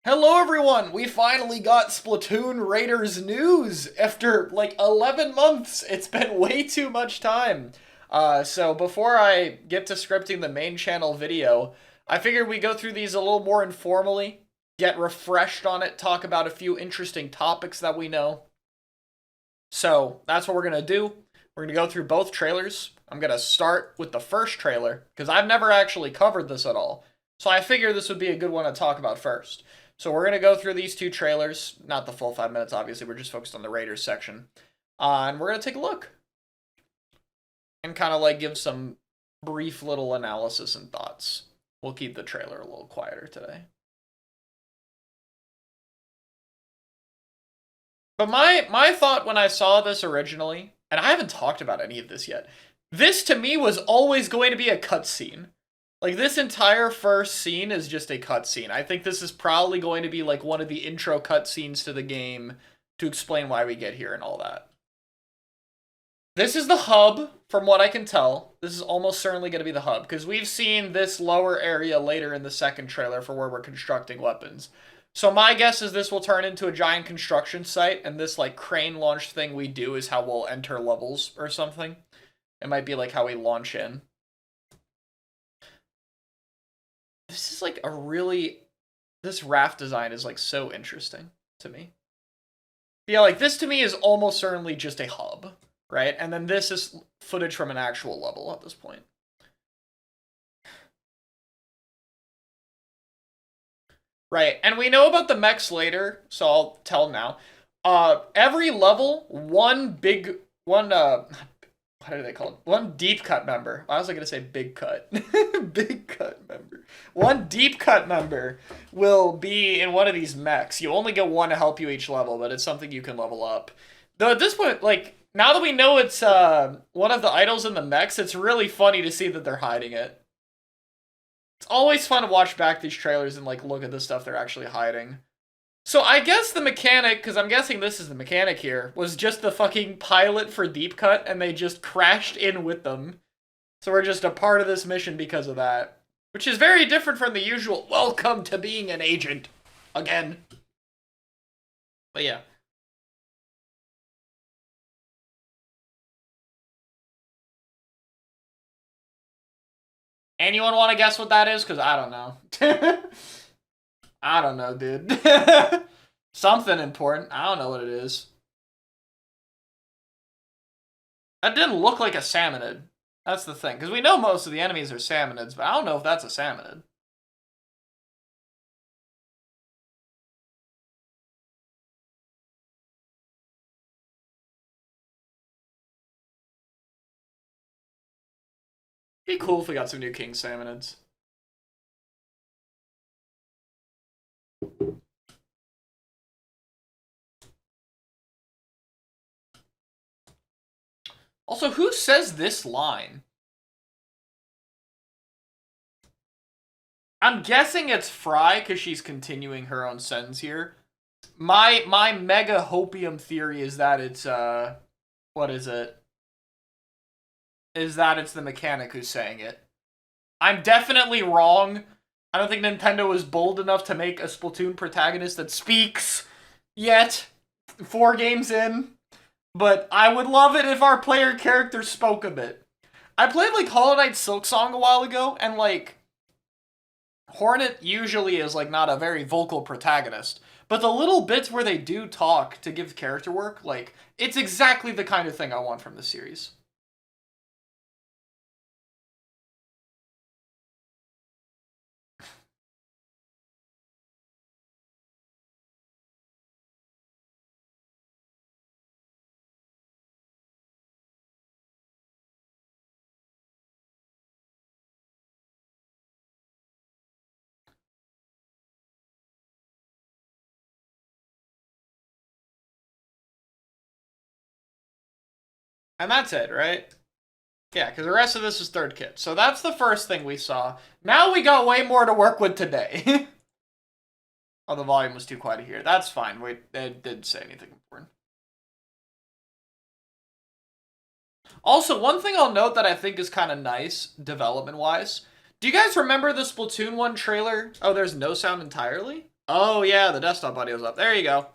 Hello everyone! We finally got Splatoon Raiders news after like 11 months. It's been way too much time. So before I get to scripting the main channel video, I figured we go through these a little more informally, get refreshed on it, talk about a few interesting topics that we know. So that's what we're gonna do. We're gonna go through both trailers. I'm gonna start with the first trailer, because I've never actually covered this at all. So I figure this would be a good one to talk about first. So we're going to go through these two trailers, not the full 5 minutes, obviously, we're just focused on the Raiders section. And we're going to take a look. And kind of like give some brief little analysis and thoughts. We'll keep the trailer a little quieter today. But my thought when I saw this originally, and I haven't talked about any of this yet, this to me was always going to be a cutscene. Like, this entire first scene is just a cutscene. I think this is probably going to be, like, one of the intro cutscenes to the game to explain why we get here and all that. This is the hub, from what I can tell. This is almost certainly going to be the hub, because we've seen this lower area later in the second trailer for where we're constructing weapons. So my guess is this will turn into a giant construction site, and this, like, crane-launched thing we do is how we'll enter levels or something. It might be, like, how we launch in. This is like a really, this raft design is like so interesting to me. Yeah, like this to me is almost certainly just a hub, right? And then this is footage from an actual level at this point. Right, and we know about the mechs later, so I'll tell now. Every level, what are they called? One deep cut member. I was going to say big cut. Big cut member. One deep cut member will be in one of these mechs. You only get one to help you each level, but it's something you can level up. Though at this point, like, now that we know it's one of the idols in the mechs, it's really funny to see that they're hiding it. It's always fun to watch back these trailers and, like, look at the stuff they're actually hiding. So I guess the mechanic, because I'm guessing this is the mechanic here, was just the fucking pilot for Deep Cut, and they just crashed in with them. So we're just a part of this mission because of that. Which is very different from the usual, welcome to being an agent. Again. But yeah. Anyone want to guess what that is? Because I don't know. I don't know, dude. Something important. I don't know what it is. That didn't look like a salmonid. That's the thing. Because we know most of the enemies are salmonids, but I don't know if that's a salmonid. It'd be cool if we got some new king salmonids. Also, who says this line? I'm guessing it's Fry, because she's continuing her own sentence here. My mega hopium theory is that it's, what is it? Is that it's the mechanic who's saying it. I'm definitely wrong. I don't think Nintendo was bold enough to make a Splatoon protagonist that speaks yet. 4 games in. But I would love it if our player character spoke a bit. I played, like, Hollow Knight Silksong a while ago, and, like, Hornet usually is, like, not a very vocal protagonist. But the little bits where they do talk to give character work, like, it's exactly the kind of thing I want from the series. And that's it, right? Yeah, because the rest of this is third kit. So that's the first thing we saw. Now we got way more to work with today. Oh, the volume was too quiet to hear. That's fine. Wait, it didn't say anything important. Also, one thing I'll note that I think is kind of nice, development-wise. Do you guys remember the Splatoon 1 trailer? Oh, there's no sound entirely? Oh yeah, the desktop audio's up. There you go.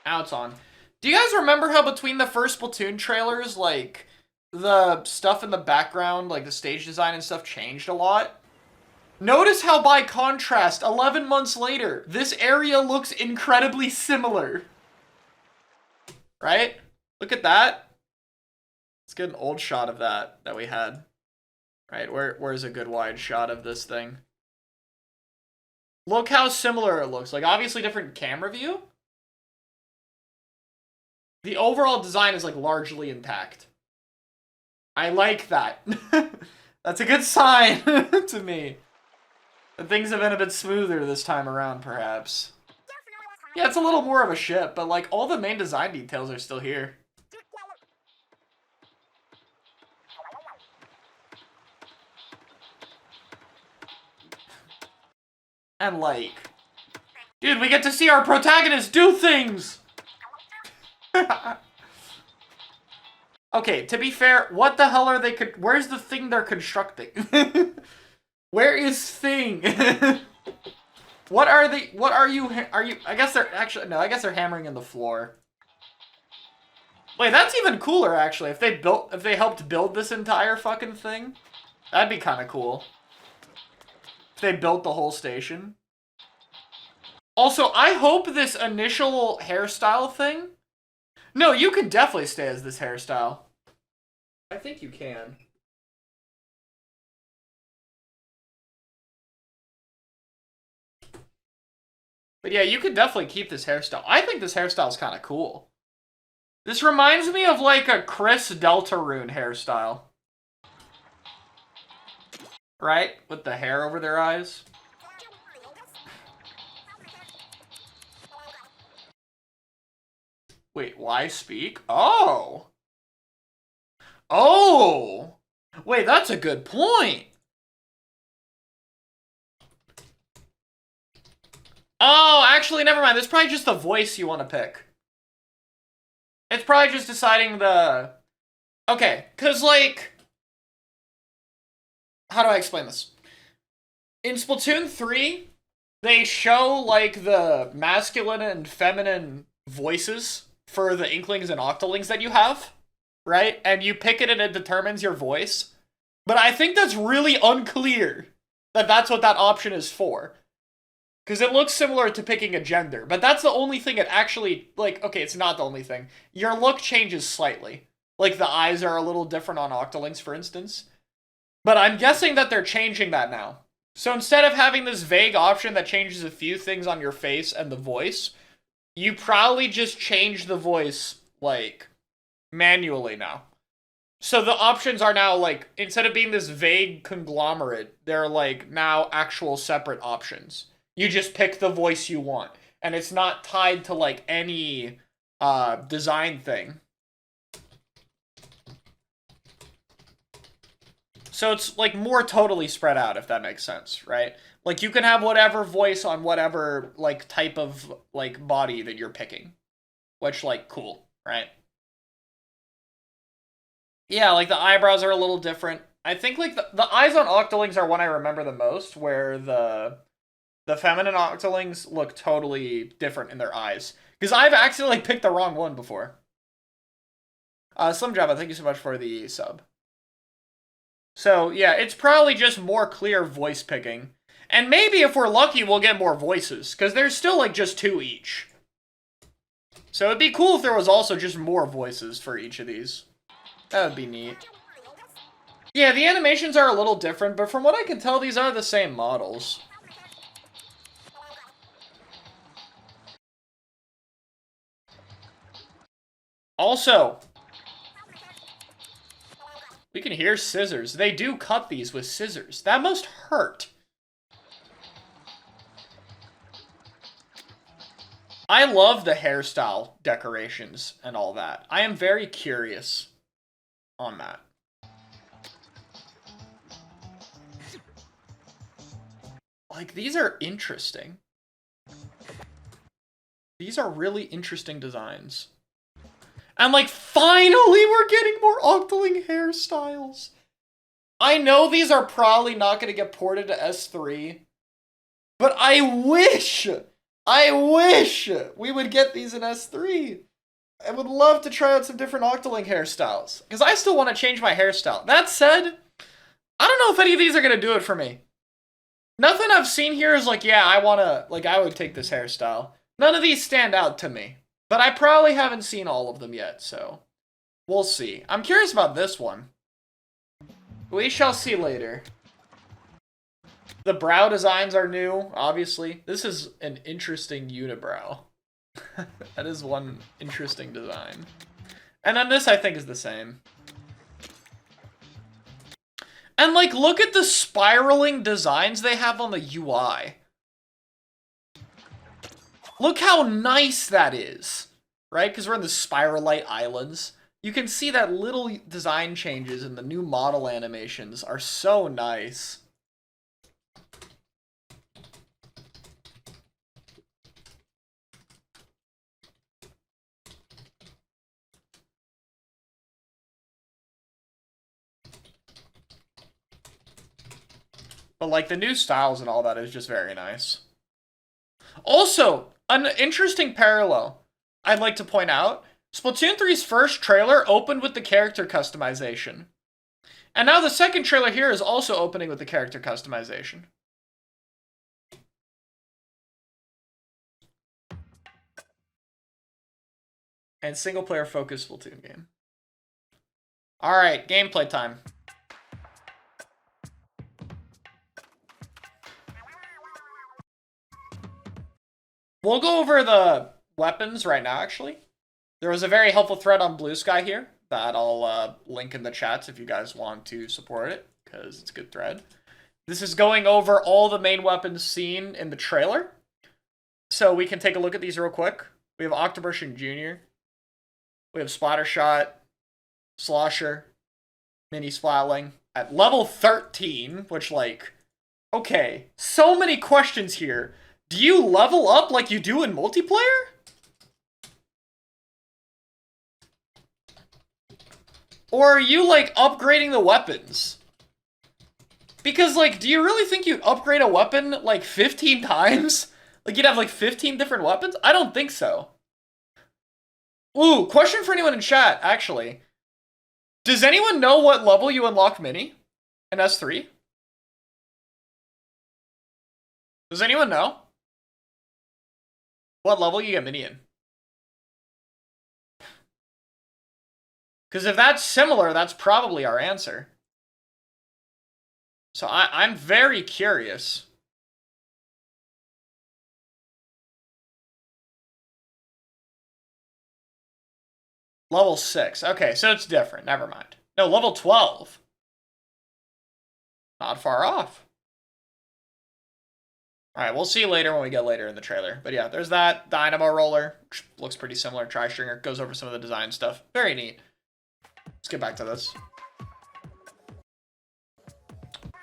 Now it's on. Do you guys remember how between the first Splatoon trailers, like, the stuff in the background, like the stage design and stuff changed a lot? Notice how by contrast, 11 months later, this area looks incredibly similar. Right? Look at that. Let's get an old shot of that we had. Right, where's a good wide shot of this thing? Look how similar it looks. Like, obviously different camera view. The overall design is, like, largely intact. I like that. That's a good sign to me. That things have been a bit smoother this time around, perhaps. Yeah, it's a little more of a ship, but, like, all the main design details are still here. And, like... Dude, we get to see our protagonist do things! Okay, to be fair, what the hell are they... Where's the thing they're constructing? Where is thing? What are they... What are you... I guess they're... Actually, no, I guess they're hammering in the floor. Wait, that's even cooler, actually. If they helped build this entire fucking thing, that'd be kind of cool. If they built the whole station. Also, I hope this initial hairstyle thing... No, you could definitely stay as this hairstyle. I think you can. But yeah, you could definitely keep this hairstyle. I think this hairstyle is kind of cool. This reminds me of like a Chris Deltarune hairstyle. Right? With the hair over their eyes. Wait, why speak? Oh! Oh! Wait, that's a good point! Oh, actually, never mind. There's probably just the voice you want to pick. It's probably just deciding the... Okay, because, like... How do I explain this? In Splatoon 3, they show, like, the masculine and feminine voices for the Inklings and Octolings that you have, right? And you pick it and it determines your voice. But I think that's really unclear that that's what that option is for. Because it looks similar to picking a gender, but that's the only thing it actually, like, okay, it's not the only thing. Your look changes slightly. Like, the eyes are a little different on Octolings, for instance. But I'm guessing that they're changing that now. So instead of having this vague option that changes a few things on your face and the voice, you probably just change the voice, like, manually now. So the options are now, like, instead of being this vague conglomerate, they're, like, now actual separate options. You just pick the voice you want. And it's not tied to, like, any design thing. So it's, like, more totally spread out, if that makes sense, right? Like, you can have whatever voice on whatever, like, type of, like, body that you're picking. Which, like, cool, right? Yeah, like, the eyebrows are a little different. I think, like, the eyes on Octolings are one I remember the most, where the feminine Octolings look totally different in their eyes. Because I've accidentally picked the wrong one before. Slim Java, thank you so much for the sub. So, yeah, it's probably just more clear voice picking. And maybe if we're lucky, we'll get more voices. Because there's still, like, just 2 each. So it'd be cool if there was also just more voices for each of these. That would be neat. Yeah, the animations are a little different, but from what I can tell, these are the same models. Also, we can hear scissors. They do cut these with scissors. That must hurt. I love the hairstyle decorations and all that. I am very curious on that. Like, these are interesting. These are really interesting designs. And, like, finally we're getting more Octoling hairstyles. I know these are probably not going to get ported to S3. But I wish we would get these in S3. I would love to try out some different Octoling hairstyles. Because I still want to change my hairstyle. That said, I don't know if any of these are going to do it for me. Nothing I've seen here is like, yeah, I want to, like, I would take this hairstyle. None of these stand out to me. But I probably haven't seen all of them yet, so we'll see. I'm curious about this one. We shall see later. The brow designs are new, obviously. This is an interesting unibrow. That is one interesting design. And then this, I think, is the same. And, like, look at the spiraling designs they have on the UI. Look how nice that is, right? Because we're in the Spiralite Islands. You can see that little design changes in the new model animations are so nice. But, like, the new styles and all that is just very nice. Also, an interesting parallel I'd like to point out. Splatoon 3's first trailer opened with the character customization. And now the second trailer here is also opening with the character customization. And single-player focused Splatoon game. Alright, gameplay time. We'll go over the weapons right now, actually. There was a very helpful thread on Blue Sky here that I'll link in the chats if you guys want to support it, because it's a good thread. This is going over all the main weapons seen in the trailer. So we can take a look at these real quick. We have Octoburst Jr. We have Splattershot, Slosher, Mini Splatling at level 13, which, like, okay, so many questions here. Do you level up like you do in multiplayer? Or are you, like, upgrading the weapons? Because, like, do you really think you'd upgrade a weapon, like, 15 times? Like, you'd have, like, 15 different weapons? I don't think so. Ooh, question for anyone in chat, actually. Does anyone know what level you unlock Mini in S3? Does anyone know what level you get Mini in? Because if that's similar, that's probably our answer. So I'm very curious. Level 6. Okay, so it's different. Never mind. No, level 12. Not far off. Alright, we'll see later when we get later in the trailer. But yeah, there's that Dynamo Roller, which looks pretty similar. Tri-Stringer goes over some of the design stuff. Very neat. Let's get back to this.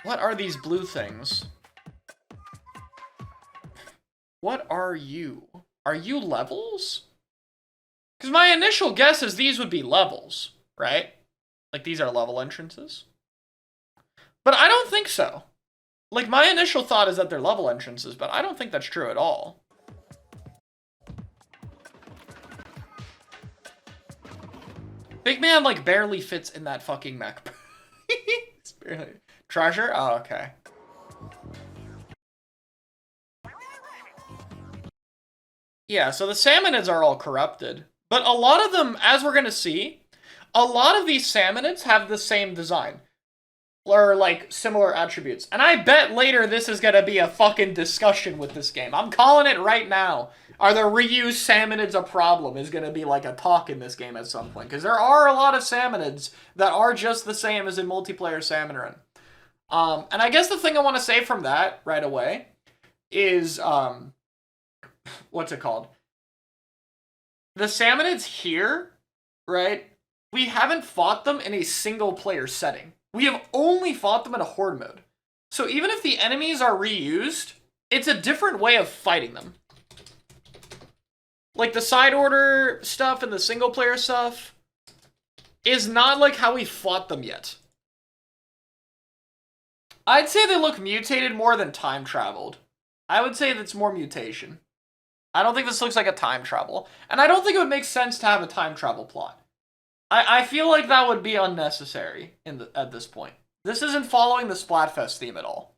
What are these blue things? What are you? Are you levels? Because my initial guess is these would be levels, right? Like, these are level entrances. But I don't think so. Like, my initial thought is that they're level entrances, but I don't think that's true at all. Big Man, like, barely fits in that fucking mech. It's barely... Treasure? Oh, okay. Yeah, so the Salmonids are all corrupted. But a lot of them, as we're gonna see, a lot of these Salmonids have the same design. Or, like, similar attributes. And I bet later this is gonna be a fucking discussion with this game. I'm calling it right now. Are the reused Salmonids a problem? Is gonna be, like, a talk in this game at some point. Because there are a lot of Salmonids that are just the same as in multiplayer Salmon Run. And I guess the thing I want to say from that right away is, what's it called? The Salmonids here, right? We haven't fought them in a single player setting. We have only fought them in a horde mode. So even if the enemies are reused, it's a different way of fighting them. Like, the side order stuff and the single player stuff is not like how we fought them yet. I'd say they look mutated more than time traveled. I would say that's more mutation. I don't think this looks like a time travel. And I don't think it would make sense to have a time travel plot. I feel like that would be unnecessary at this point. This isn't following the Splatfest theme at all.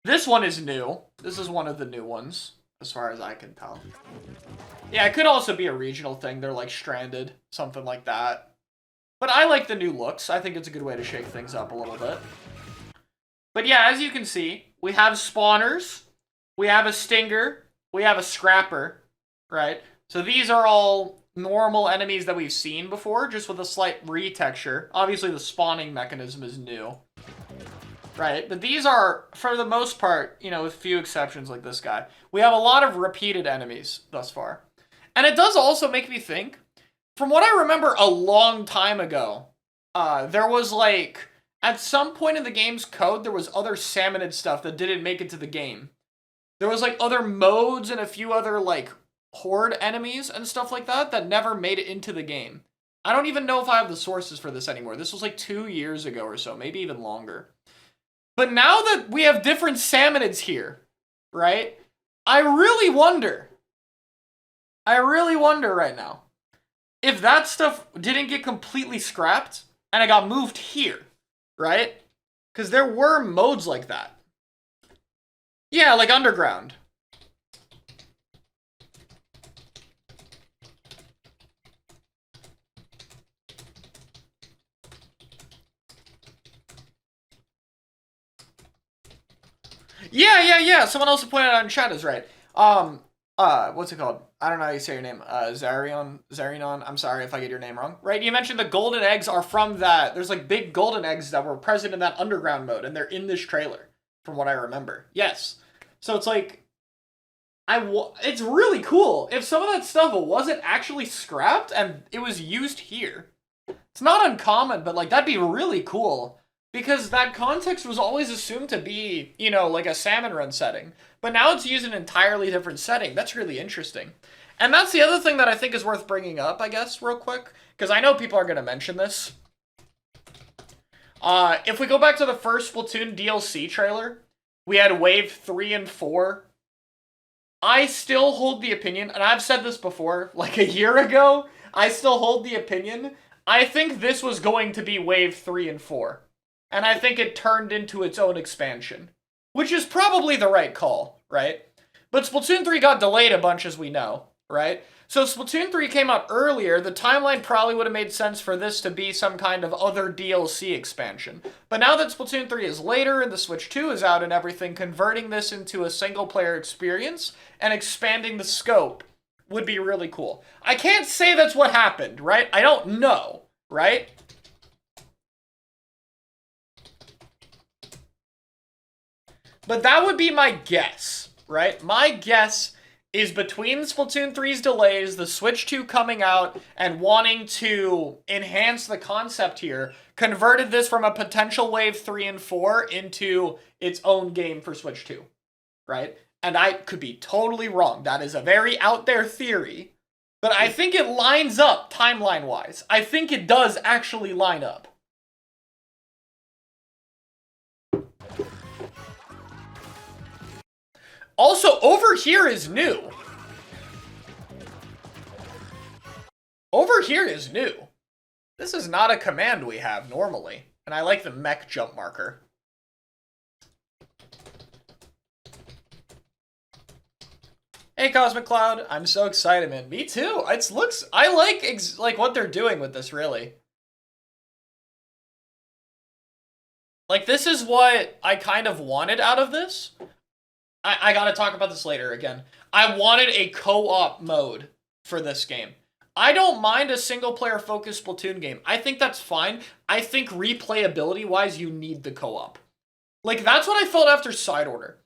This one is new. This is one of the new ones, as far as I can tell. Yeah, it could also be a regional thing. They're like stranded, something like that. But I like the new looks. I think it's a good way to shake things up a little bit. But yeah, as you can see, we have spawners, we have a stinger, we have a scrapper, right? So these are all normal enemies that we've seen before, just with a slight retexture. Obviously, the spawning mechanism is new, right? But these are, for the most part, you know, with few exceptions like this guy, we have a lot of repeated enemies thus far. And it does also make me think, from what I remember a long time ago, there was like, at some point in the game's code, there was other salmonid stuff that didn't make it to the game. There was like other modes and a few other like horde enemies and stuff like that that never made it into the game. I don't even know if I have the sources for this anymore. This was like 2 years ago or so, maybe even longer. But now that we have different salmonids here, right? I really wonder right now if that stuff didn't get completely scrapped and it got moved here, right? Because there were modes like that. Yeah, like Underground. Yeah. Someone else pointed out in chat is right. What's it called? I don't know how you say your name. Zarion. I'm sorry if I get your name wrong. Right? You mentioned the golden eggs are from that. There's like big golden eggs that were present in that underground mode, and they're in this trailer, from what I remember. Yes. So it's like, it's really cool if some of that stuff wasn't actually scrapped and it was used here. It's not uncommon, but like that'd be really cool. Because that context was always assumed to be, you know, like a salmon run setting. But now it's used in an entirely different setting. That's really interesting. And that's the other thing that I think is worth bringing up, I guess, real quick. Because I know people are going to mention this. If we go back to the first Splatoon DLC trailer, we had Wave 3 and 4. I still hold the opinion, and I've said this before, like a year ago, I still hold the opinion. I think this was going to be Wave 3 and 4. And I think it turned into its own expansion. Which is probably the right call, right? But Splatoon 3 got delayed a bunch, as we know, right? So if Splatoon 3 came out earlier, the timeline probably would have made sense for this to be some kind of other DLC expansion. But now that Splatoon 3 is later and the Switch 2 is out and everything, converting this into a single-player experience and expanding the scope would be really cool. I can't say that's what happened, right? I don't know, right? But that would be my guess, right? My guess is between Splatoon 3's delays, the Switch 2 coming out, and wanting to enhance the concept here, converted this from a potential Wave 3 and 4 into its own game for Switch 2, right? And I could be totally wrong. That is a very out there theory, but I think it lines up timeline-wise. I think it does actually line up. Also, over here is new. Over here is new. This is not a command we have normally. And I like the mech jump marker. Hey, Cosmic Cloud. I'm so excited, man. Me too. I like what they're doing with this, really. Like, this is what I kind of wanted out of this. I gotta talk about this later again. I wanted a co-op mode for this game. I don't mind a single-player focused Splatoon game. I think that's fine. I think replayability-wise, you need the co-op. Like, that's what I felt after Side Order.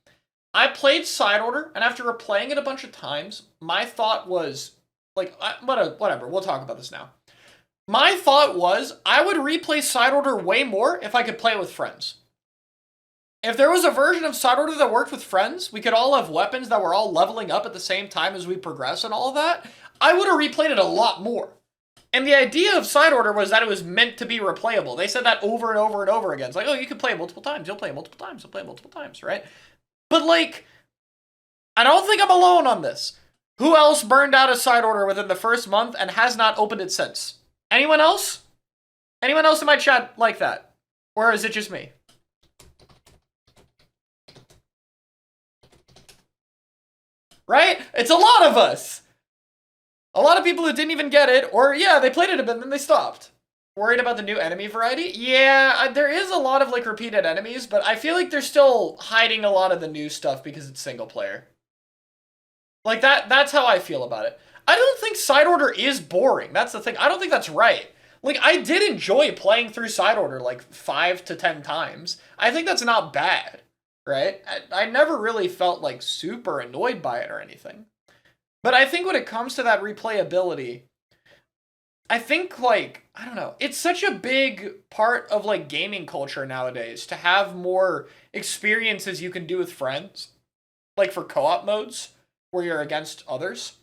I played Side Order, and after replaying it a bunch of times, my thought was, like, whatever, we'll talk about this now. My thought was, I would replay Side Order way more if I could play it with friends. If there was a version of Side Order that worked with friends, we could all have weapons that were all leveling up at the same time as we progress and all of that, I would have replayed it a lot more. And the idea of side order was that it was meant to be replayable. They said that over and over and over again. It's like, oh, you can play it multiple times. You'll play it multiple times. You'll play it multiple times, right? But, like, I don't think I'm alone on this. Who else burned out a side order within the first month and has not opened it since? Anyone else? Anyone else in my chat like that? Or is it just me? Right? It's a lot of us. A lot of people who didn't even get it, or yeah, they played it a bit and then they stopped. Worried about the new enemy variety? Yeah, there is a lot of like repeated enemies, but I feel like they're still hiding a lot of the new stuff because it's single player. Like that's how I feel about it. I don't think side order is boring. That's the thing. I don't think that's right. Like, I did enjoy playing through side order like 5 to 10 times. I think that's not bad, right? I never really felt like super annoyed by it or anything. But I think when it comes to that replayability, I think, like, I don't know, it's such a big part of, like, gaming culture nowadays to have more experiences you can do with friends, like for co-op modes, where you're against others.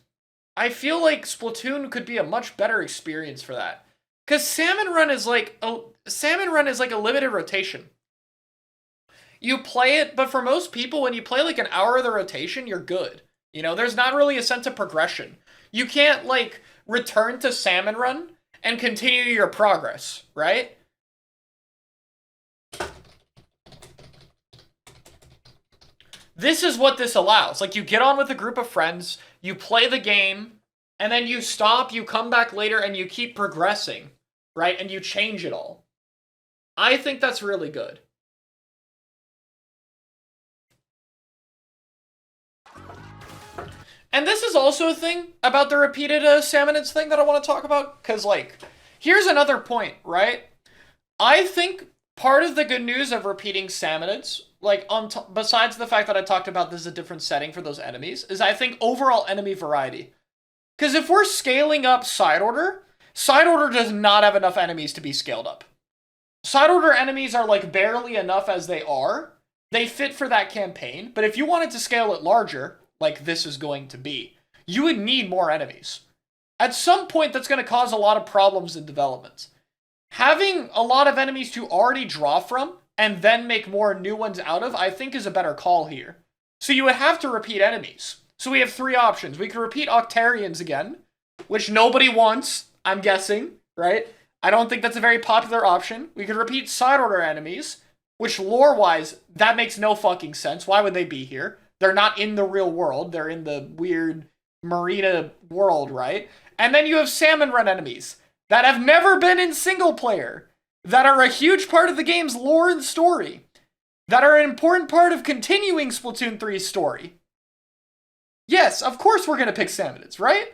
I feel like Splatoon could be a much better experience for that. Because Salmon Run is like a limited rotation. You play it, but for most people, when you play like an hour of the rotation, you're good. You know, there's not really a sense of progression. You can't, like, return to Salmon Run and continue your progress, right? This is what this allows. Like, you get on with a group of friends, you play the game, and then you stop, you come back later, and you keep progressing, right? And you change it all. I think that's really good. And this is also a thing about the repeated Salmonids thing that I want to talk about. Because, like, here's another point, right? I think part of the good news of repeating Salmonids, like, besides the fact that I talked about this is a different setting for those enemies, is I think overall enemy variety. Because if we're scaling up side order does not have enough enemies to be scaled up. Side order enemies are, like, barely enough as they are. They fit for that campaign. But if you wanted to scale it larger, like this is going to be, you would need more enemies. At some point, that's going to cause a lot of problems in development. Having a lot of enemies to already draw from, and then make more new ones out of, I think is a better call here. So you would have to repeat enemies. So we have 3 options. We could repeat Octarians again, which nobody wants, I'm guessing, right? I don't think that's a very popular option. We could repeat side order enemies, which lore-wise, that makes no fucking sense. Why would they be here? They're not in the real world. They're in the weird marina world, right? And then you have Salmon Run enemies that have never been in single player, that are a huge part of the game's lore and story, that are an important part of continuing Splatoon 3's story. Yes, of course we're going to pick Salmonids, right?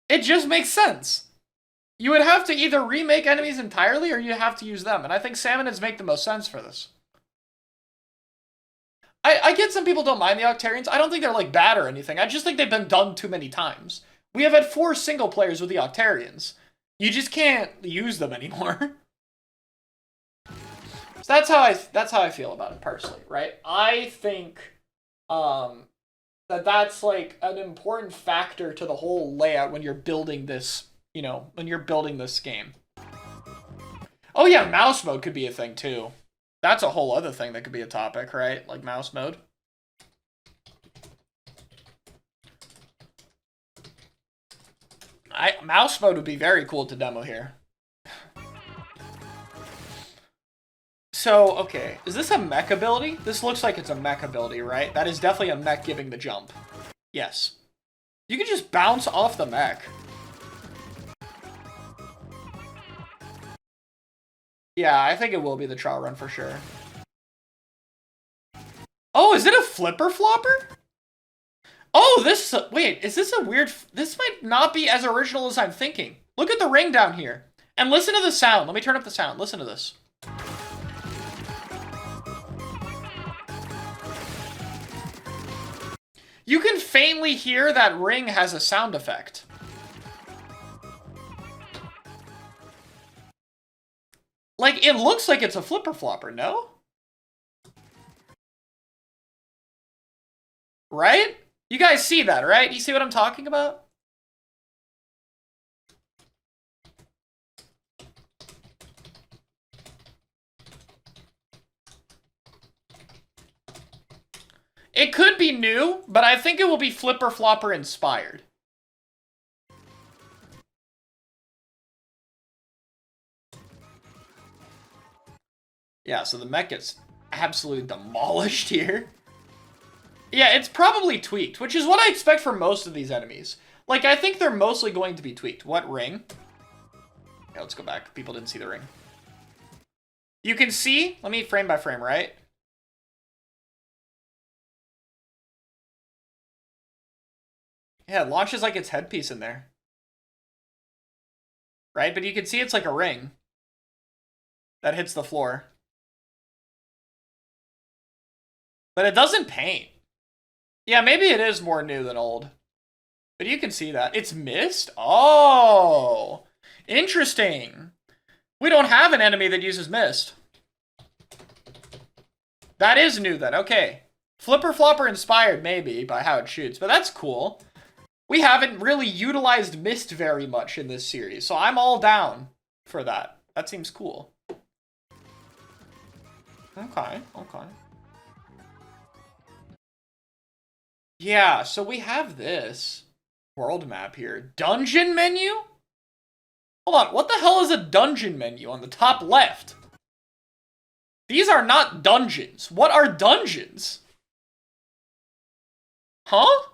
It just makes sense. You would have to either remake enemies entirely or you have to use them, and I think Salmonids make the most sense for this. I get some people don't mind the Octarians. I don't think they're, like, bad or anything. I just think they've been done too many times. We have had 4 single players with the Octarians. You just can't use them anymore. So that's how I feel about it personally, right? I think that's like an important factor to the whole layout when you're building this, you know, when you're building this game. Oh yeah, mouse mode could be a thing too. That's a whole other thing that could be a topic, right? Like mouse mode. Mouse mode would be very cool to demo here. So, okay, is this a mech ability? This looks like it's a mech ability, right? That is definitely a mech giving the jump. Yes. You can just bounce off the mech. Yeah, I think it will be the Chara run for sure. Oh, is it a flipper flopper? Oh, this, wait, is this a weird, this might not be as original as I'm thinking. Look at the ring down here. And listen to the sound. Let me turn up the sound. Listen to this. You can faintly hear that ring has a sound effect. Like, it looks like it's a flipper flopper, no? Right? You guys see that, right? You see what I'm talking about? It could be new, but I think it will be Flipper Flopper inspired. Yeah, so the mech gets absolutely demolished here. Yeah, it's probably tweaked, which is what I expect for most of these enemies. Like, I think they're mostly going to be tweaked. What ring? Yeah, let's go back. People didn't see the ring. You can see, let me frame by frame, right? Yeah, it launches like its headpiece in there. Right? But you can see it's like a ring that hits the floor. But it doesn't paint. Yeah, maybe it is more new than old. But you can see that. It's mist? Oh! Interesting. We don't have an enemy that uses mist. That is new then, okay. Flipper Flopper inspired, maybe, by how it shoots, but that's cool. We haven't really utilized mist very much in this series, so I'm all down for that. That seems cool. Okay, okay. Yeah, so we have this world map here. Dungeon menu? Hold on, what the hell is a dungeon menu on the top left? These are not dungeons. What are dungeons? Huh?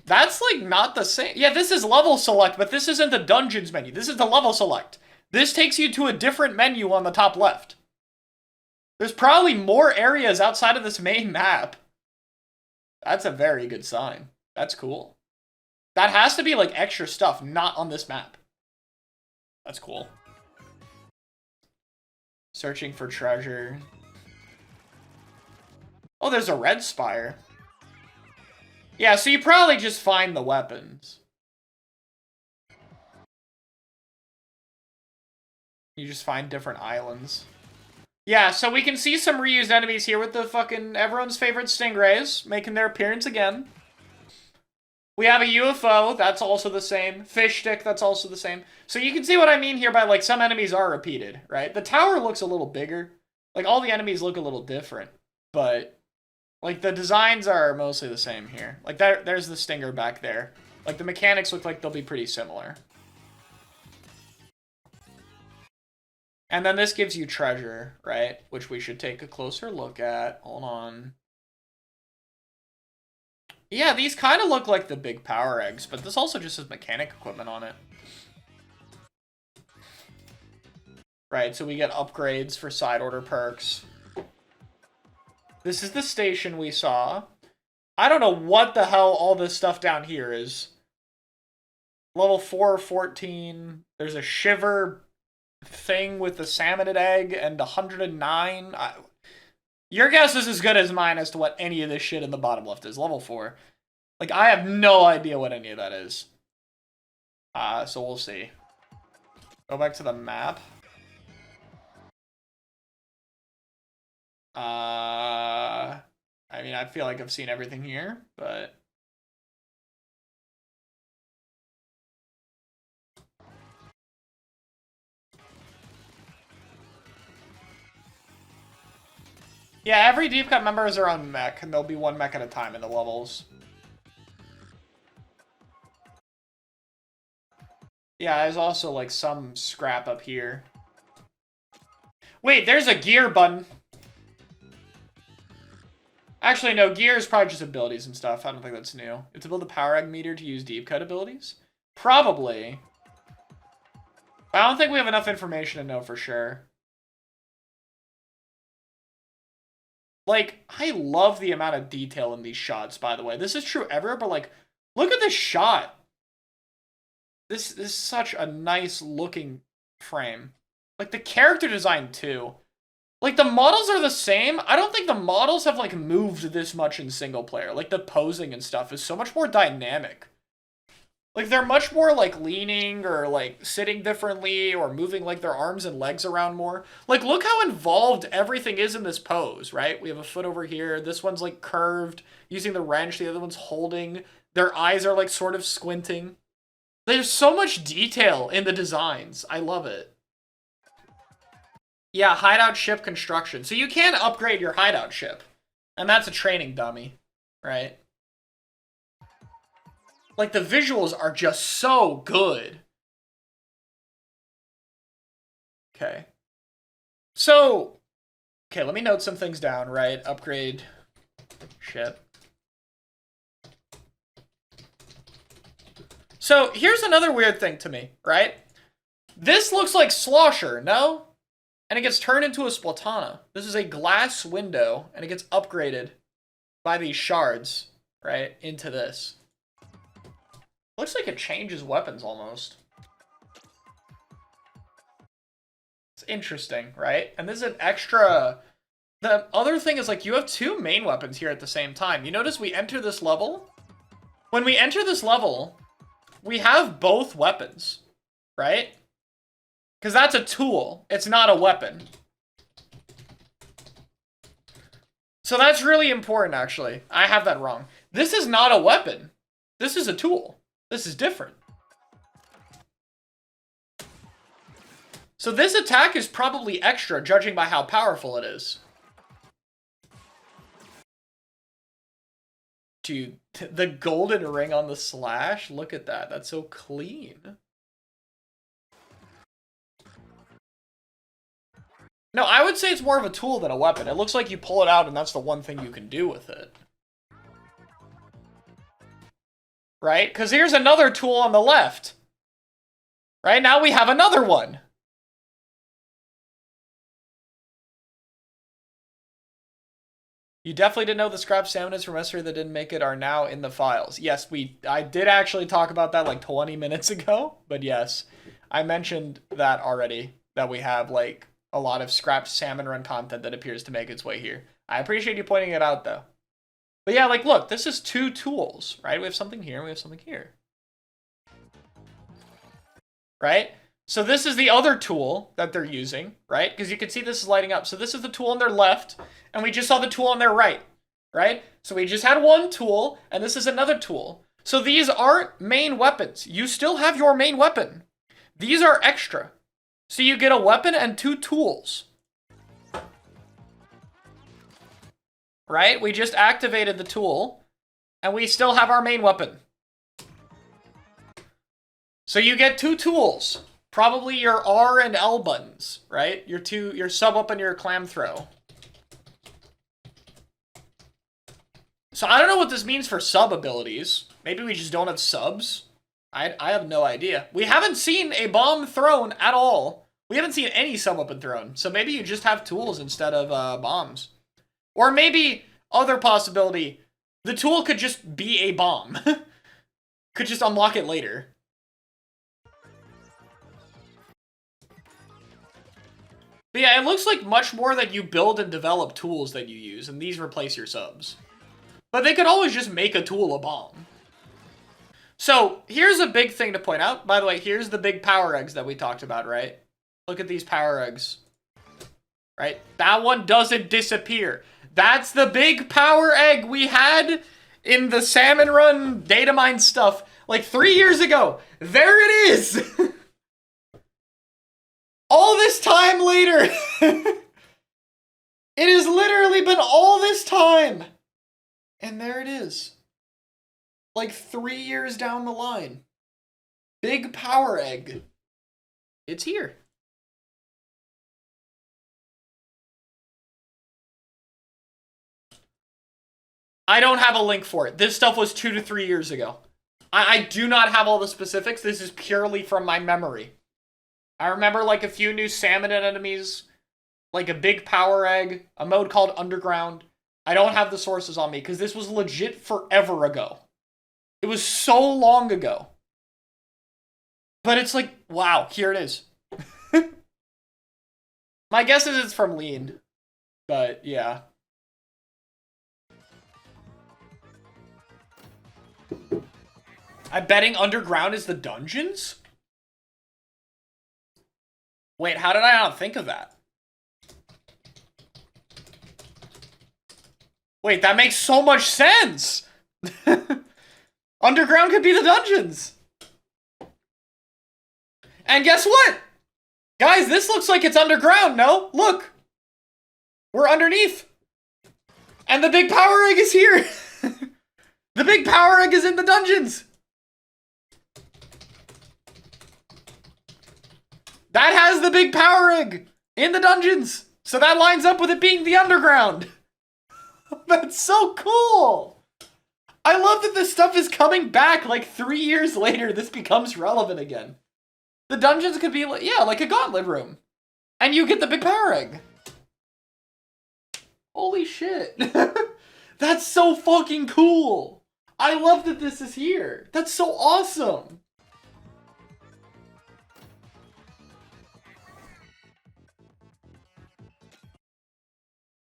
That's like not the same. Yeah, this is level select, but this isn't the dungeons menu. This is the level select. This takes you to a different menu on the top left. There's probably more areas outside of this main map. That's a very good sign. That's cool. That has to be like extra stuff, not on this map. That's cool. Searching for treasure. Oh, there's a red spire. Yeah, so you probably just find the weapons. You just find different islands. Yeah, so we can see some reused enemies here with the fucking everyone's favorite stingrays making their appearance again. We have a UFO, that's also the same. Fish stick, that's also the same. So you can see what I mean here by, like, some enemies are repeated, right? The tower looks a little bigger. Like, all the enemies look a little different. But, like, the designs are mostly the same here. Like, there's the stinger back there. Like, the mechanics look like they'll be pretty similar. And then this gives you treasure, right? Which we should take a closer look at. Hold on. Yeah, these kind of look like the big power eggs, but this also just has mechanic equipment on it. Right, so we get upgrades for side order perks. This is the station we saw. I don't know what the hell all this stuff down here is. Level 4, 14. There's a shiver thing with the salmonid egg and 109. Your guess is as good as mine as to what any of this shit in the bottom left is. Level 4. Like, I have no idea what any of that is. So we'll see. Go back to the map. I mean, I feel like I've seen everything here, but... Yeah, every Deep Cut member has their own mech, and there'll be one mech at a time in the levels. Yeah, there's also, like, some scrap up here. Wait, there's a gear button. Actually, no, gear is probably just abilities and stuff. I don't think that's new. It's to build a power egg meter to use Deep Cut abilities? Probably. But I don't think we have enough information to know for sure. Like, I love the amount of detail in these shots, by the way. This is true everywhere, but, like, look at this shot. This is such a nice looking frame. Like, the character design, too. Like, the models are the same. I don't think the models have, like, moved this much in single player. Like, the posing and stuff is so much more dynamic. Like, they're much more, like, leaning or, like, sitting differently or moving, like, their arms and legs around more. Like, look how involved everything is in this pose, right? We have a foot over here. This one's, like, curved, using the wrench. The other one's holding. Their eyes are, like, sort of squinting. There's so much detail in the designs. I love it. Yeah, hideout ship construction. So you can upgrade your hideout ship. And that's a training dummy, right? Like, the visuals are just so good. Okay. So, okay, let me note some things down, right? Upgrade ship. So, here's another weird thing to me, right? This looks like Slosher, no? And it gets turned into a Splatana. This is a glass window, and it gets upgraded by these shards, right, into this. Looks like it changes weapons almost. It's interesting, right? And this is an extra... The other thing is, like, you have two main weapons here at the same time. You notice we enter this level? When we enter this level, we have both weapons, right? Because that's a tool. It's not a weapon. So that's really important, actually. I have that wrong. This is not a weapon. This is a tool. This is different. So this attack is probably extra, judging by how powerful it is. Dude, the golden ring on the slash? Look at that. That's so clean. No, I would say it's more of a tool than a weapon. It looks like you pull it out and that's the one thing you can do with it. Right? Because here's another tool on the left. Right? Now we have another one. You definitely didn't know the scrap salmonids from yesterday that didn't make it are now in the files. Yes, I did actually talk about that like 20 minutes ago. But yes, I mentioned that already. That we have like a lot of scrap salmon run content that appears to make its way here. I appreciate you pointing it out though. But yeah, like look, this is two tools, right? We have something here and we have something here. Right? So this is the other tool that they're using, right? Because you can see this is lighting up. So this is the tool on their left, and we just saw the tool on their right, right? So we just had one tool, and this is another tool. So these aren't main weapons. You still have your main weapon. These are extra. So you get a weapon and two tools. Right? We just activated the tool, and we still have our main weapon. So you get two tools. Probably your R and L buttons, right? Your sub up and your clam throw. So I don't know what this means for sub abilities. Maybe we just don't have subs. I have no idea. We haven't seen a bomb thrown at all. We haven't seen any sub up and thrown. So maybe you just have tools instead of bombs. Or maybe, other possibility, the tool could just be a bomb. Could just unlock it later. But yeah, it looks like much more that you build and develop tools that you use, and these replace your subs. But they could always just make a tool a bomb. So, here's a big thing to point out. By the way, here's the big power eggs that we talked about, right? Look at these power eggs. Right? That one doesn't disappear. That's the big power egg we had in the Salmon Run data mine stuff like 3 years ago. There it is! All this time later. It has literally been all this time. And there it is. Like 3 years down the line. Big power egg. It's here. I don't have a link for it. This stuff was 2 to 3 years ago. I do not have all the specifics. This is purely from my memory. I remember like a few new salmon enemies, like a big power egg, a mode called Underground. I don't have the sources on me because this was legit forever ago. It was so long ago. But it's like, wow, here it is. My guess is it's from Lean. But yeah. I'm betting Underground is the dungeons? Wait, how did I not think of that? Wait, that makes so much sense! Underground could be the dungeons! And guess what? Guys, this looks like it's underground, no? Look! We're underneath! And the big power egg is here! The big power egg is in the dungeons! That has the big power egg in the dungeons! So that lines up with it being the underground! That's so cool! I love that this stuff is coming back like 3 years later. This becomes relevant again. The dungeons could be like, yeah, like a gauntlet room. And you get the big power egg. Holy shit. That's so fucking cool. I love that this is here. That's so awesome.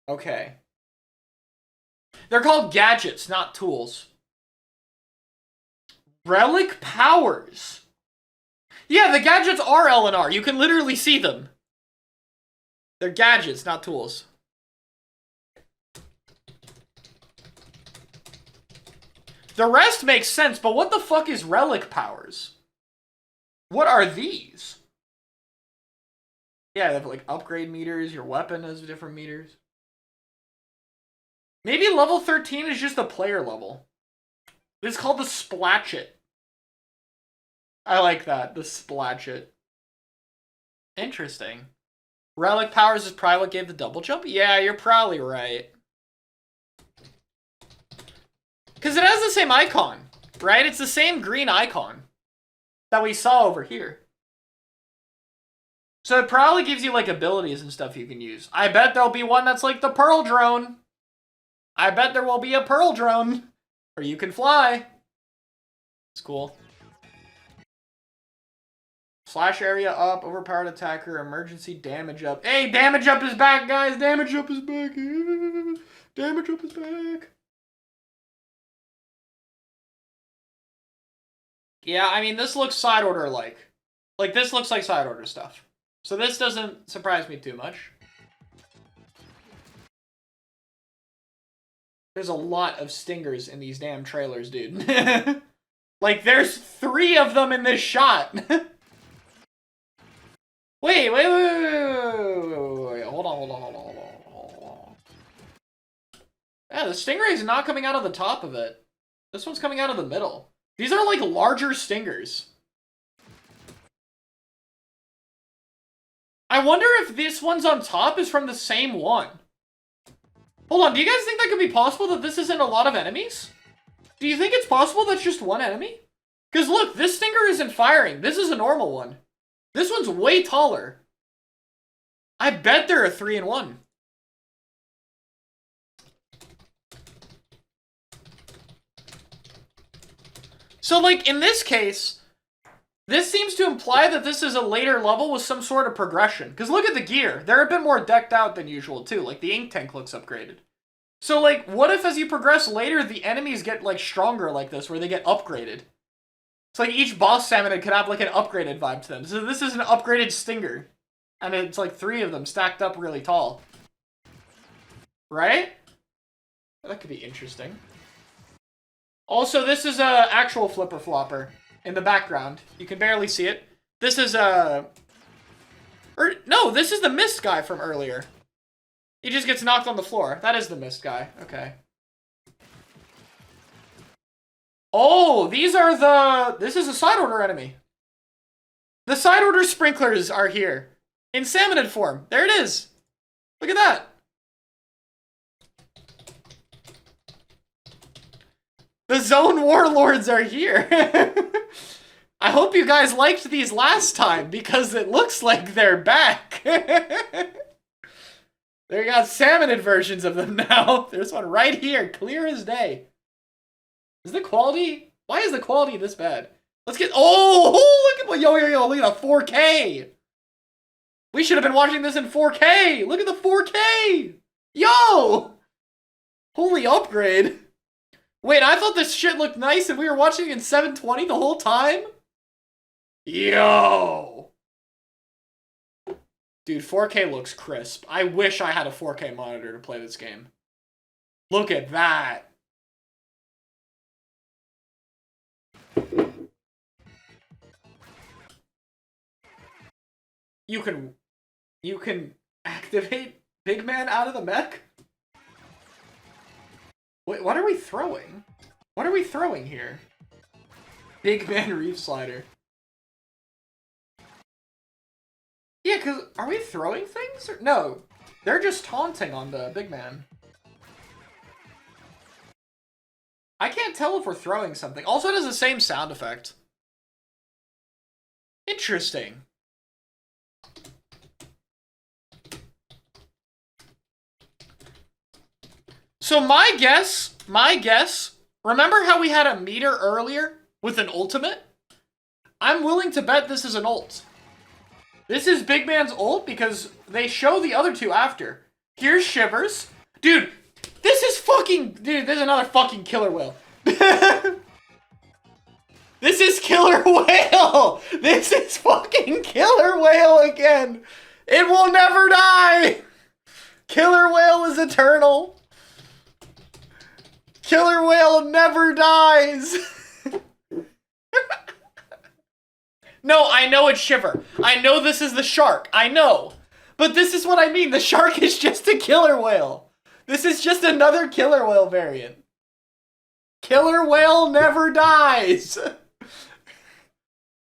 Okay. They're called gadgets, not tools. Relic powers. Yeah, the gadgets are LNR. You can literally see them. They're gadgets, not tools. The rest makes sense, but what the fuck is relic powers? What are these? Yeah, they have like upgrade meters. Your weapon has different meters. Maybe level 13 is just a player level. It's called the Splatchet. I like that, the Splatchet. Interesting. Relic powers is probably what gave the double jump? Yeah, you're probably right. Because it has the same icon, right? It's the same green icon that we saw over here. So it probably gives you like abilities and stuff you can use. I bet there'll be one that's like the Pearl Drone. I bet there will be a Pearl Drone. Or you can fly. It's cool. Slash area up, overpowered attacker, emergency damage up. Hey, damage up is back, guys! Damage up is back! Damage up is back! Yeah, I mean, this looks side order-like. Like, this looks like side order stuff. So this doesn't surprise me too much. There's a lot of stingers in these damn trailers, dude. Like, there's 3 of them in this shot. Wait. Hold on. Yeah, the stingray's not coming out of the top of it. This one's coming out of the middle. These are like larger stingers. I wonder if this one's on top is from the same one. Hold on, do you guys think that could be possible that this isn't a lot of enemies? Do you think it's possible that's just one enemy? Because look, this stinger isn't firing. This is a normal one. This one's way taller. I bet there are 3 in 1. So, like, in this case, this seems to imply that this is a later level with some sort of progression. Because look at the gear. They're a bit more decked out than usual, too. Like, the ink tank looks upgraded. So, like, what if as you progress later, the enemies get, like, stronger like this, where they get upgraded? It's like each boss salmon could have, like, an upgraded vibe to them. So this is an upgraded stinger. And it's, like, 3 of them stacked up really tall. Right? That could be interesting. Also, this is a actual flipper flopper in the background. You can barely see it. This is no, this is the mist guy from earlier. He just gets knocked on the floor. That is the mist guy. Okay. Oh, these are the... This is a side order enemy. The side order sprinklers are here. In salmonid form. There it is. Look at that. The zone warlords are here. I hope you guys liked these last time, because it looks like they're back. They got salmonid versions of them now. There's one right here, clear as day. Is the quality... Why is the quality this bad? Let's get... Oh, look at... Yo, look at the 4K. We should have been watching this in 4K. Look at the 4K. Yo. Holy upgrade. Wait, I thought this shit looked nice and we were watching it in 720 the whole time? Yo. Dude, 4K looks crisp. I wish I had a 4K monitor to play this game. Look at that. You can activate Big Man out of the mech? Wait, what are we throwing? What are we throwing here? Big Man Reef Slider. Yeah, because are we throwing things? Or, no, they're just taunting on the Big Man. I can't tell if we're throwing something. Also, it has the same sound effect. Interesting. So my guess, remember how we had a meter earlier with an ultimate? I'm willing to bet this is an ult. This is Big Man's ult because they show the other two after. Here's Shivers. Dude, this is fucking... Dude, there's another fucking killer whale. This is Killer Whale! This is fucking Killer Whale again! It will never die! Killer Whale is eternal. Killer Whale never dies! No, I know it's Shiver. I know this is the shark. I know. But this is what I mean. The shark is just a killer whale. This is just another killer whale variant. Killer Whale never dies!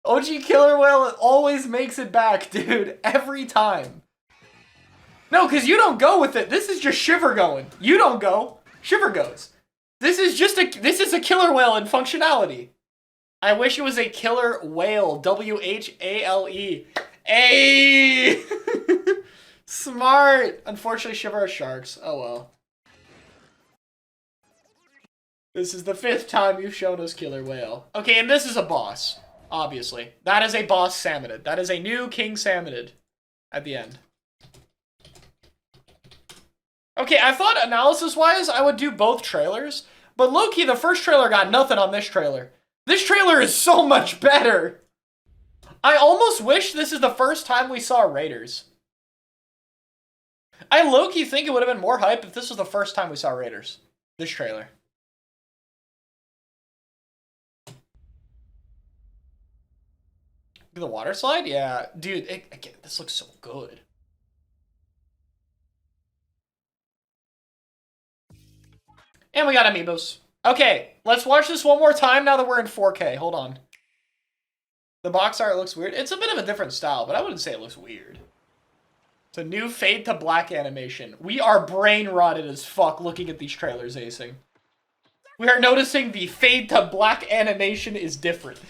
OG Killer Whale always makes it back, dude. Every time. No, because you don't go with it. This is just Shiver going. You don't go. Shiver goes. This is a killer whale in functionality. I wish it was a killer whale. W-H-A-L-E. Ayy! Smart! Unfortunately, Shiver are sharks. Oh well. This is the 5th time you've shown us Killer Whale. Okay, and this is a boss. Obviously. That is a boss Salmonid. That is a new King Salmonid at the end. Okay, I thought analysis-wise I would do both trailers, but low-key the first trailer got nothing on this trailer. This trailer is so much better! I almost wish this is the first time we saw Raiders. I low-key think it would have been more hype if this was the first time we saw Raiders. This trailer. The water slide? Yeah. Dude, this looks so good. And we got amiibos. Okay, let's watch this one more time now that we're in 4K. Hold on. The box art looks weird. It's a bit of a different style, but I wouldn't say it looks weird. It's a new fade to black animation. We are brain rotted as fuck looking at these trailers, acing. We are noticing the fade to black animation is different.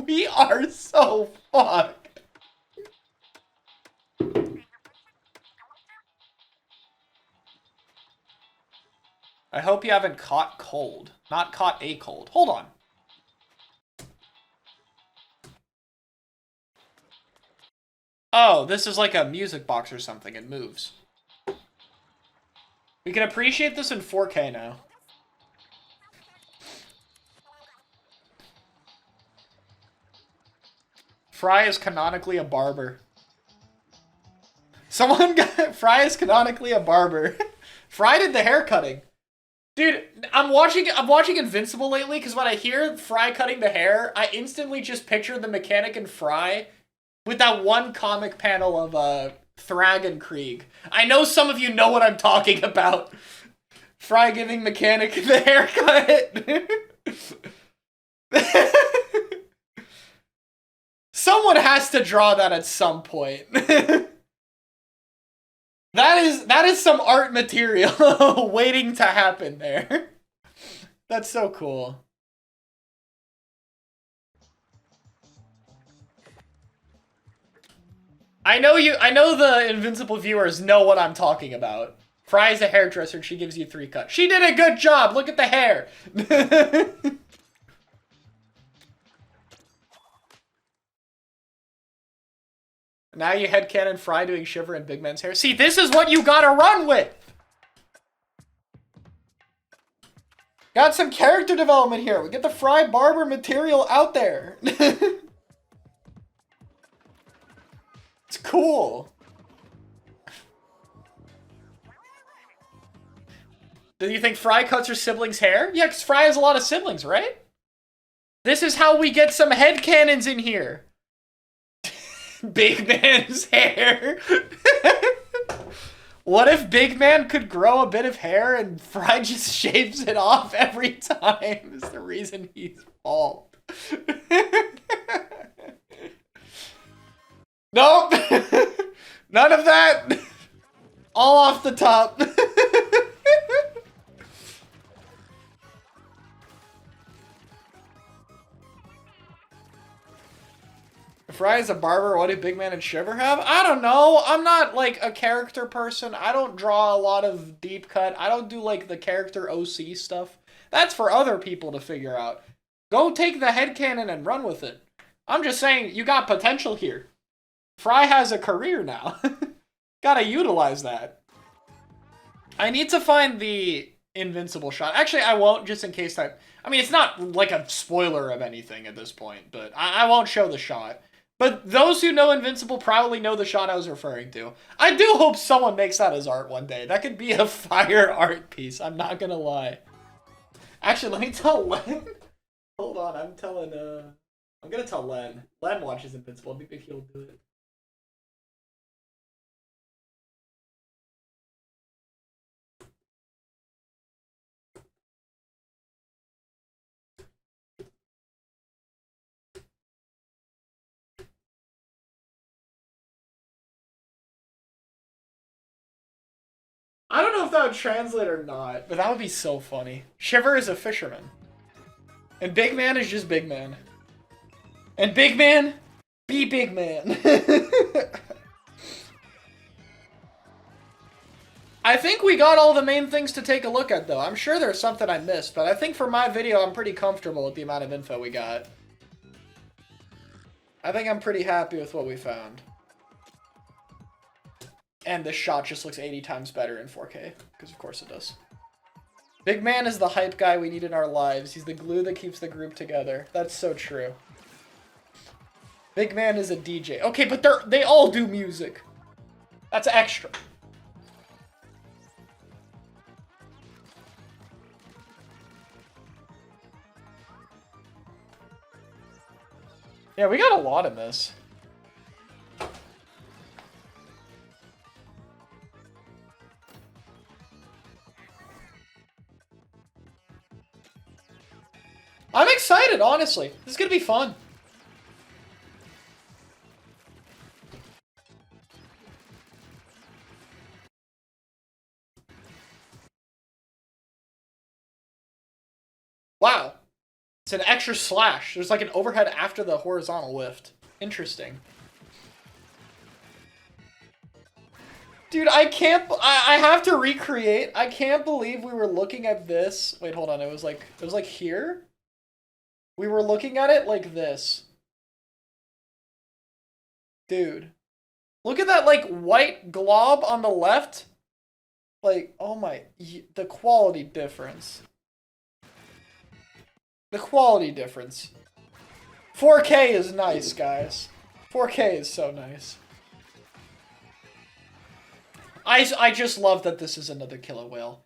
We are so fucked. I hope you haven't caught cold. Not caught a cold. Hold on. Oh, this is like a music box or something. It moves. We can appreciate this in 4K now. Fry is canonically a barber. Someone got... Fry is canonically a barber. Fry did the hair cutting. Dude, I'm watching Invincible lately because when I hear Fry cutting the hair, I instantly just picture the Mechanic and Fry with that one comic panel of Thrag and Krieg. I know some of you know what I'm talking about. Fry giving Mechanic the haircut. Someone has to draw that at some point. That is some art material waiting to happen there. That's so cool. I know the Invincible viewers know what I'm talking about. Fry is a hairdresser and she gives you 3 cuts. She did a good job. Look at the hair. Now you headcanon Fry doing Shiver and Big Man's hair. See, this is what you gotta run with! Got some character development here. We get the Fry barber material out there. It's cool. Do you think Fry cuts her siblings' hair? Yeah, because Fry has a lot of siblings, right? This is how we get some headcanons in here. Big Man's hair. What if Big Man could grow a bit of hair and Fry just shaves it off every time? Is the reason he's bald. Nope. None of that. All off the top. Fry is a barber. What do Big Man and Shiver have? I don't know. I'm not like a character person. I don't draw a lot of deep cut. I don't do like the character OC stuff. That's for other people to figure out. Go take the headcanon and run with it. I'm just saying, you got potential here. Fry has a career now. Gotta utilize that. I need to find the invincible shot. Actually, I won't, just in case I mean, it's not like a spoiler of anything at this point, but I won't show the shot. But those who know Invincible probably know the shot I was referring to. I do hope someone makes that as art one day. That could be a fire art piece, I'm not gonna lie. Actually, let me tell Len. Hold on, I'm gonna tell Len. Len watches Invincible, I think he'll do it. I don't know if that would translate or not, but that would be so funny. Shiver is a fisherman. And Big Man is just Big Man. And Big Man, be Big Man. I think we got all the main things to take a look at, though. I'm sure there's something I missed, but I think for my video, I'm pretty comfortable with the amount of info we got. I think I'm pretty happy with what we found. And this shot just looks 80 times better in 4K, because of course it does. Big Man is the hype guy we need in our lives. He's the glue that keeps the group together. That's so true. Big Man is a DJ. Okay, but they all do music. That's extra. Yeah, we got a lot in this. I'm excited, honestly. This is gonna be fun. Wow. It's an extra slash. There's like an overhead after the horizontal lift. Interesting. Dude, I have to recreate. I can't believe we were looking at this. Wait, hold on. It was like here. We were looking at it like this. Dude. Look at that, like, white glob on the left. Like, oh my, the quality difference. The quality difference. 4K is nice, guys. 4K is so nice. I just love that this is another Killer Whale.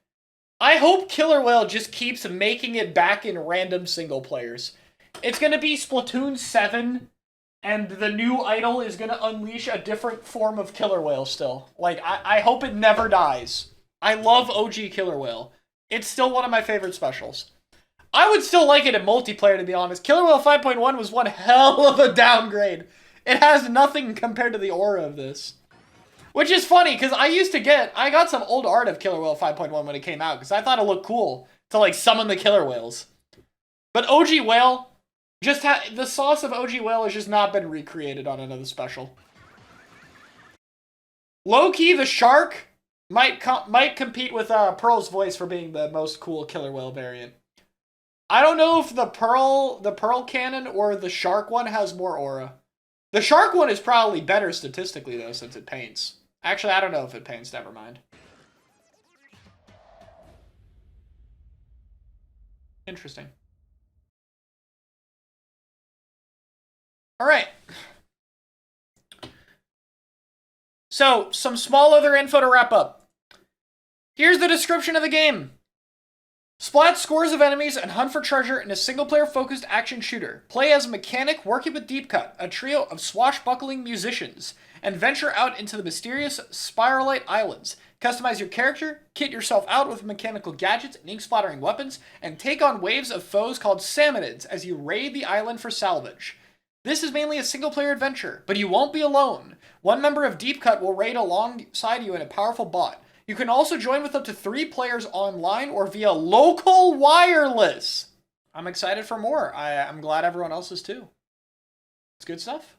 I hope Killer Whale just keeps making it back in random single players. It's gonna be Splatoon 7, and the new idol is gonna unleash a different form of Killer Whale still. Like, I hope it never dies. I love OG Killer Whale. It's still one of my favorite specials. I would still like it in multiplayer, to be honest. Killer Whale 5.1 was one hell of a downgrade. It has nothing compared to the aura of this. Which is funny, because I got some old art of Killer Whale 5.1 when it came out, because I thought it looked cool to, like, summon the killer whales. But OG Whale, the sauce of OG Whale has just not been recreated on another special. Low-key, the shark might compete with Pearl's voice for being the most cool Killer Whale variant. I don't know if the Pearl cannon or the shark one has more aura. The shark one is probably better statistically, though, since it paints. Actually, I don't know if it paints, never mind. Interesting. Alright. So, some small other info to wrap up. Here's the description of the game. Splat scores of enemies and hunt for treasure in a single-player focused action shooter. Play as a mechanic working with Deep Cut, a trio of swashbuckling musicians, and venture out into the mysterious Spiralite Islands. Customize your character, kit yourself out with mechanical gadgets and ink-splattering weapons, and take on waves of foes called Salmonids as you raid the island for salvage. This is mainly a single-player adventure, but you won't be alone. One member of Deep Cut will raid alongside you in a powerful bot. You can also join with up to 3 players online or via local wireless. I'm excited for more. I'm glad everyone else is too. It's good stuff.